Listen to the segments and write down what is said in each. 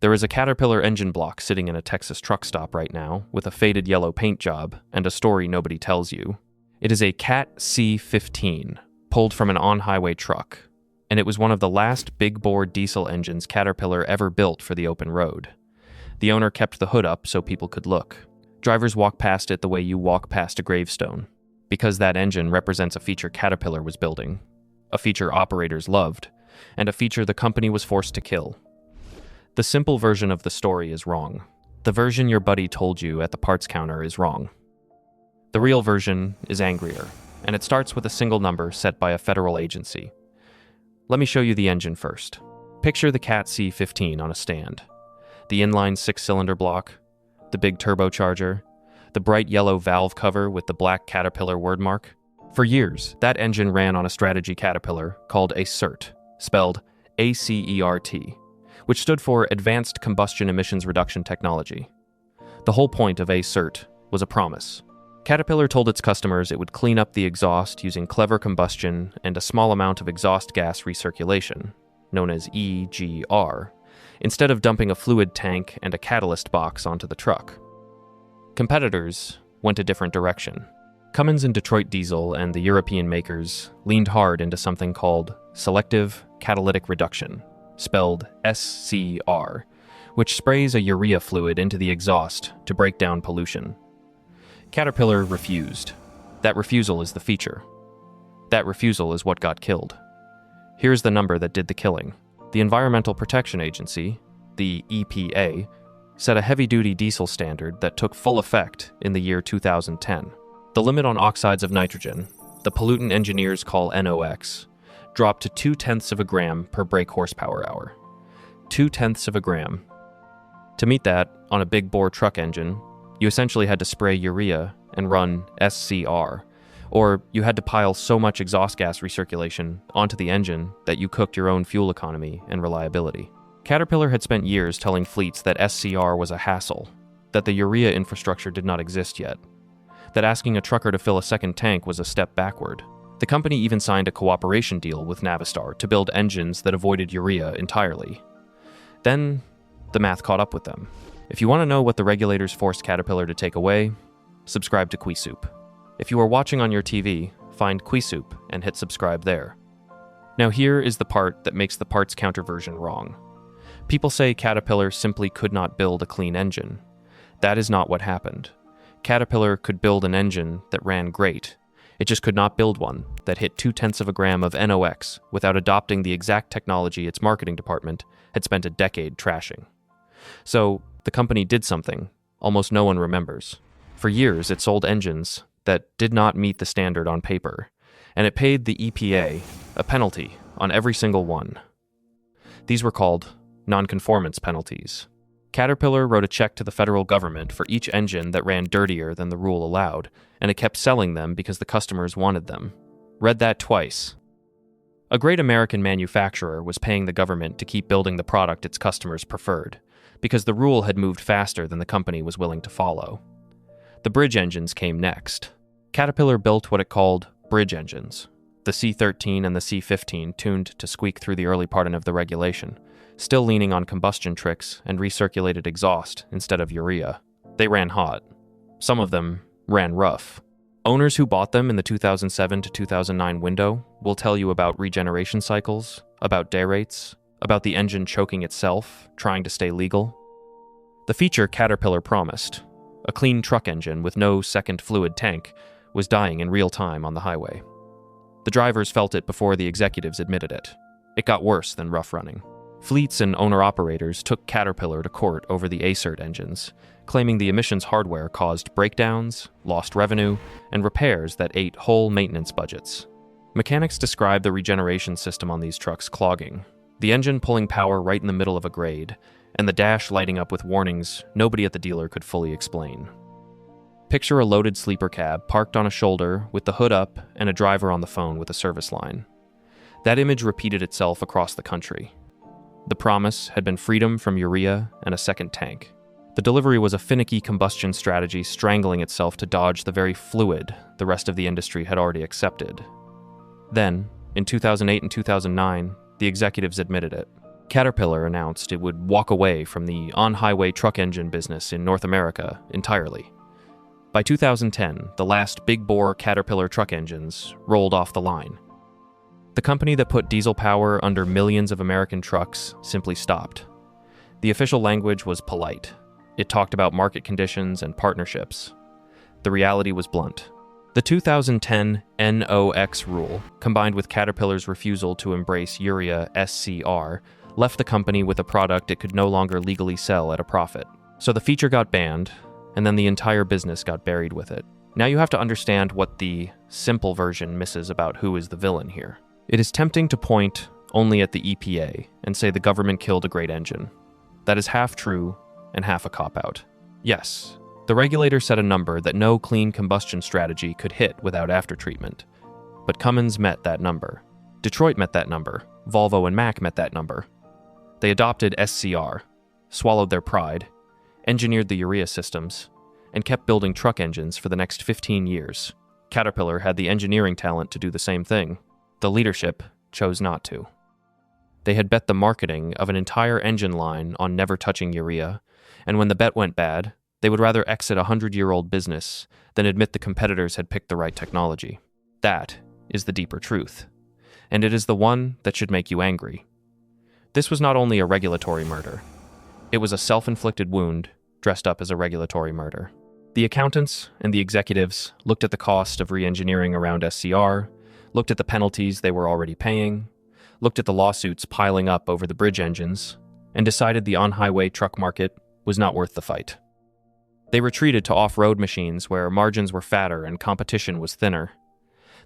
There is a Caterpillar engine block sitting in a Texas truck stop right now with a faded yellow paint job and a story nobody tells you. It is a Cat C15, pulled from an on-highway truck, and it was one of the last big-bore diesel engines Caterpillar ever built for the open road. The owner kept the hood up so people could look. Drivers walk past it the way you walk past a gravestone, because that engine represents a feature Caterpillar was building, a feature operators loved, and a feature the company was forced to kill. The simple version of the story is wrong. The version your buddy told you at the parts counter is wrong. The real version is angrier, and it starts with a single number set by a federal agency. Let me show you the engine first. Picture the Cat C15 on a stand. The inline 6-cylinder block, the big turbocharger, the bright yellow valve cover with the black Caterpillar wordmark. For years, that engine ran on a strategy Caterpillar called ACERT, spelled ACERT, which stood for Advanced Combustion Emissions Reduction Technology. The whole point of ACERT was a promise. Caterpillar told its customers it would clean up the exhaust using clever combustion and a small amount of exhaust gas recirculation, known as EGR, instead of dumping a fluid tank and a catalyst box onto the truck. Competitors went a different direction. Cummins and Detroit Diesel and the European makers leaned hard into something called selective catalytic reduction, spelled SCR, which sprays a urea fluid into the exhaust to break down pollution. Caterpillar refused. That refusal is the feature. That refusal is what got killed. Here's the number that did the killing. The Environmental Protection Agency, the EPA, set a heavy-duty diesel standard that took full effect in the year 2010. The limit on oxides of nitrogen, the pollutant engineers call NOx, dropped to 0.2 of a gram per brake horsepower hour. 0.2 of a gram. To meet that, on a big-bore truck engine, you essentially had to spray urea and run SCR, or you had to pile so much exhaust gas recirculation onto the engine that you cooked your own fuel economy and reliability. Caterpillar had spent years telling fleets that SCR was a hassle, that the urea infrastructure did not exist yet, that asking a trucker to fill a second tank was a step backward. The company even signed a cooperation deal with Navistar to build engines that avoided urea entirely. Then, the math caught up with them. If you want to know what the regulators forced Caterpillar to take away, subscribe to Quisoup. If you are watching on your TV, find Quisoup and hit subscribe there. Now here is the part that makes the parts counter version wrong. People say Caterpillar simply could not build a clean engine. That is not what happened. Caterpillar could build an engine that ran great. It just could not build one that hit 0.2 of a gram of NOx without adopting the exact technology its marketing department had spent a decade trashing. So, the company did something almost no one remembers. For years, it sold engines that did not meet the standard on paper, and it paid the EPA a penalty on every single one. These were called non-conformance penalties. Caterpillar wrote a check to the federal government for each engine that ran dirtier than the rule allowed, and it kept selling them because the customers wanted them. Read that twice. A great American manufacturer was paying the government to keep building the product its customers preferred, because the rule had moved faster than the company was willing to follow. The bridge engines came next. Caterpillar built what it called bridge engines, the C13 and the C15 tuned to squeak through the early part of the regulation, still leaning on combustion tricks and recirculated exhaust instead of urea. They ran hot. Some of them ran rough. Owners who bought them in the 2007 to 2009 window will tell you about regeneration cycles, about day rates, about the engine choking itself, trying to stay legal. The feature Caterpillar promised, a clean truck engine with no second fluid tank, was dying in real time on the highway. The drivers felt it before the executives admitted it. It got worse than rough running. Fleets and owner-operators took Caterpillar to court over the ACERT engines, claiming the emissions hardware caused breakdowns, lost revenue, and repairs that ate whole maintenance budgets. Mechanics described the regeneration system on these trucks clogging, the engine pulling power right in the middle of a grade, and the dash lighting up with warnings nobody at the dealer could fully explain. Picture a loaded sleeper cab parked on a shoulder with the hood up and a driver on the phone with a service line. That image repeated itself across the country. The promise had been freedom from urea and a second tank. The delivery was a finicky combustion strategy strangling itself to dodge the very fluid the rest of the industry had already accepted. Then, in 2008 and 2009, the executives admitted it. Caterpillar announced it would walk away from the on-highway truck engine business in North America entirely. By 2010, the last big-bore Caterpillar truck engines rolled off the line. The company that put diesel power under millions of American trucks simply stopped. The official language was polite. It talked about market conditions and partnerships. The reality was blunt. The 2010 NOx rule, combined with Caterpillar's refusal to embrace Urea SCR, left the company with a product it could no longer legally sell at a profit. So the feature got banned, and then the entire business got buried with it. Now you have to understand what the simple version misses about who is the villain here. It is tempting to point only at the EPA and say the government killed a great engine. That is half true and half a cop-out. Yes, the regulator set a number that no clean combustion strategy could hit without aftertreatment. But Cummins met that number. Detroit met that number. Volvo and Mack met that number. They adopted SCR, swallowed their pride, engineered the urea systems, and kept building truck engines for the next 15 years. Caterpillar had the engineering talent to do the same thing. The leadership chose not to. They had bet the marketing of an entire engine line on never touching urea, and when the bet went bad, they would rather exit a 100-year-old business than admit the competitors had picked the right technology. That is the deeper truth, and it is the one that should make you angry. This was not only a regulatory murder. It was a self-inflicted wound dressed up as a regulatory murder. The accountants and the executives looked at the cost of re-engineering around SCR, looked at the penalties they were already paying, looked at the lawsuits piling up over the bridge engines, and decided the on-highway truck market was not worth the fight. They retreated to off-road machines where margins were fatter and competition was thinner.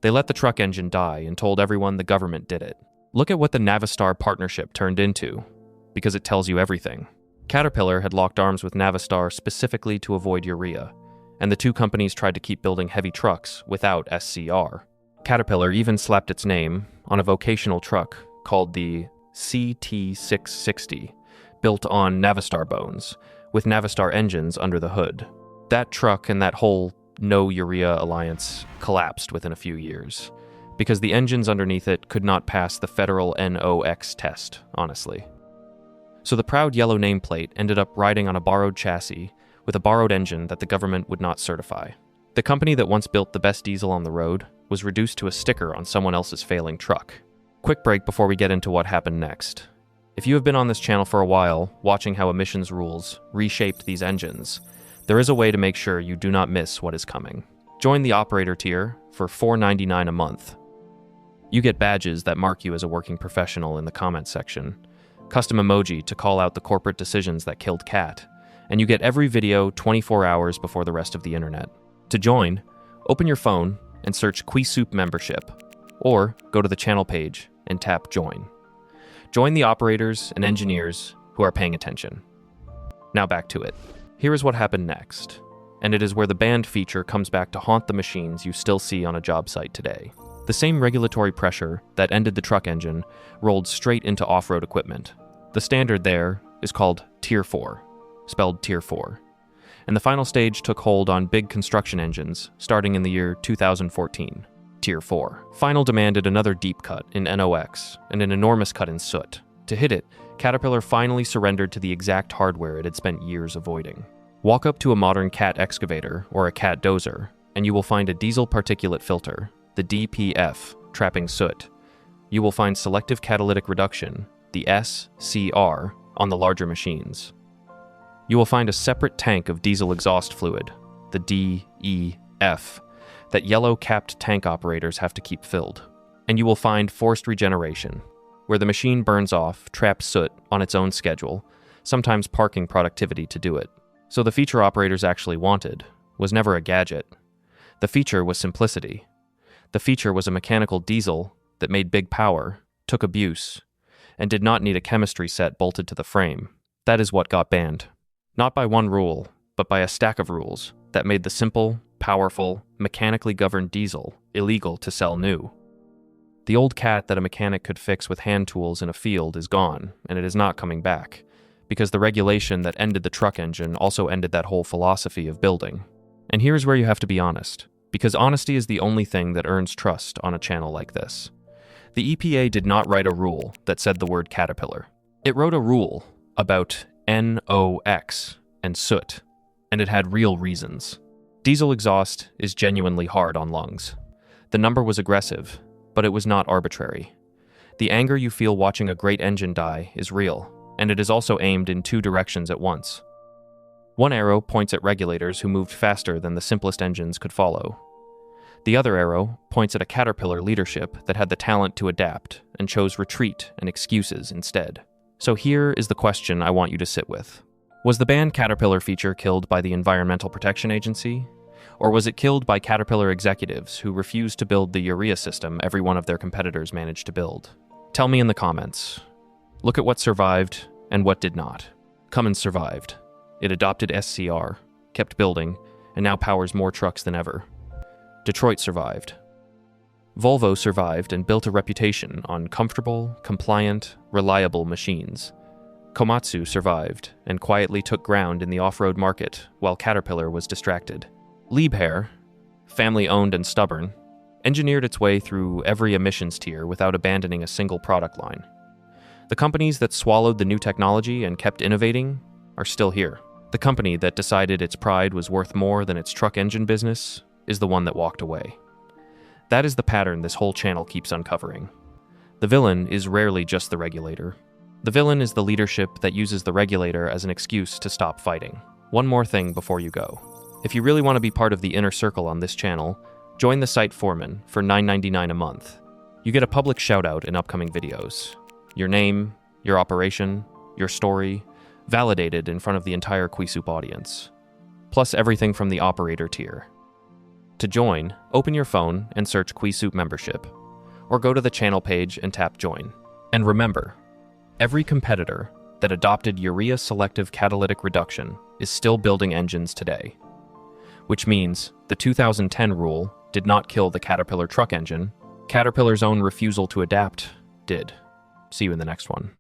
They let the truck engine die and told everyone the government did it. Look at what the Navistar partnership turned into, because it tells you everything. Caterpillar had locked arms with Navistar specifically to avoid urea, and the two companies tried to keep building heavy trucks without SCR. Caterpillar even slapped its name on a vocational truck called the CT660, built on Navistar bones, with Navistar engines under the hood. That truck and that whole no urea alliance collapsed within a few years, because the engines underneath it could not pass the federal NOx test, honestly. So the proud yellow nameplate ended up riding on a borrowed chassis with a borrowed engine that the government would not certify. The company that once built the best diesel on the road was reduced to a sticker on someone else's failing truck. Quick break before we get into what happened next. If you have been on this channel for a while, watching how emissions rules reshaped these engines, there is a way to make sure you do not miss what is coming. Join the operator tier for $4.99 a month. You get badges that mark you as a working professional in the comments section, custom emoji to call out the corporate decisions that killed Cat, and you get every video 24 hours before the rest of the internet. To join, open your phone and search Quisoup membership, or go to the channel page and tap join. Join the operators and engineers who are paying attention. Now back to it. Here is what happened next, and it is where the banned feature comes back to haunt the machines you still see on a job site today. The same regulatory pressure that ended the truck engine rolled straight into off-road equipment. The standard there is called Tier 4, spelled Tier 4. And the final stage took hold on big construction engines starting in the year 2014, Tier 4. Final demanded another deep cut in NOx and an enormous cut in soot. To hit it, Caterpillar finally surrendered to the exact hardware it had spent years avoiding. Walk up to a modern Cat excavator or a Cat dozer, and you will find a diesel particulate filter, the DPF, trapping soot. You will find selective catalytic reduction, the SCR, on the larger machines. You will find a separate tank of diesel exhaust fluid, the DEF, that yellow-capped tank operators have to keep filled. And you will find forced regeneration, where the machine burns off trapped soot on its own schedule, sometimes parking productivity to do it. So the feature operators actually wanted was never a gadget. The feature was simplicity. The feature was a mechanical diesel that made big power, took abuse, and did not need a chemistry set bolted to the frame. That is what got banned. Not by one rule, but by a stack of rules that made the simple, powerful, mechanically governed diesel illegal to sell new. The old Cat that a mechanic could fix with hand tools in a field is gone, and it is not coming back, because the regulation that ended the truck engine also ended that whole philosophy of building. And here's where you have to be honest, because honesty is the only thing that earns trust on a channel like this. The EPA did not write a rule that said the word Caterpillar. It wrote a rule about NOx and soot, and it had real reasons. Diesel exhaust is genuinely hard on lungs. The number was aggressive, but it was not arbitrary. The anger you feel watching a great engine die is real, and it is also aimed in two directions at once. One arrow points at regulators who moved faster than the simplest engines could follow. The other arrow points at a Caterpillar leadership that had the talent to adapt and chose retreat and excuses instead. So here is the question I want you to sit with. Was the banned Caterpillar feature killed by the Environmental Protection Agency? Or was it killed by Caterpillar executives who refused to build the urea system every one of their competitors managed to build? Tell me in the comments. Look at what survived and what did not. Cummins survived. It adopted SCR, kept building, and now powers more trucks than ever. Detroit survived. Volvo survived and built a reputation on comfortable, compliant, reliable machines. Komatsu survived and quietly took ground in the off-road market while Caterpillar was distracted. Liebherr, family-owned and stubborn, engineered its way through every emissions tier without abandoning a single product line. The companies that swallowed the new technology and kept innovating are still here. The company that decided its pride was worth more than its truck engine business is the one that walked away. That is the pattern this whole channel keeps uncovering. The villain is rarely just the regulator. The villain is the leadership that uses the regulator as an excuse to stop fighting. One more thing before you go. If you really want to be part of the inner circle on this channel, join the site Foreman for $9.99 a month. You get a public shout-out in upcoming videos. Your name, your operation, your story, validated in front of the entire Quisoup audience. Plus everything from the operator tier. To join, open your phone and search Quisoup membership, or go to the channel page and tap join. And remember, every competitor that adopted urea selective catalytic reduction is still building engines today. Which means the 2010 rule did not kill the Caterpillar truck engine. Caterpillar's own refusal to adapt did. See you in the next one.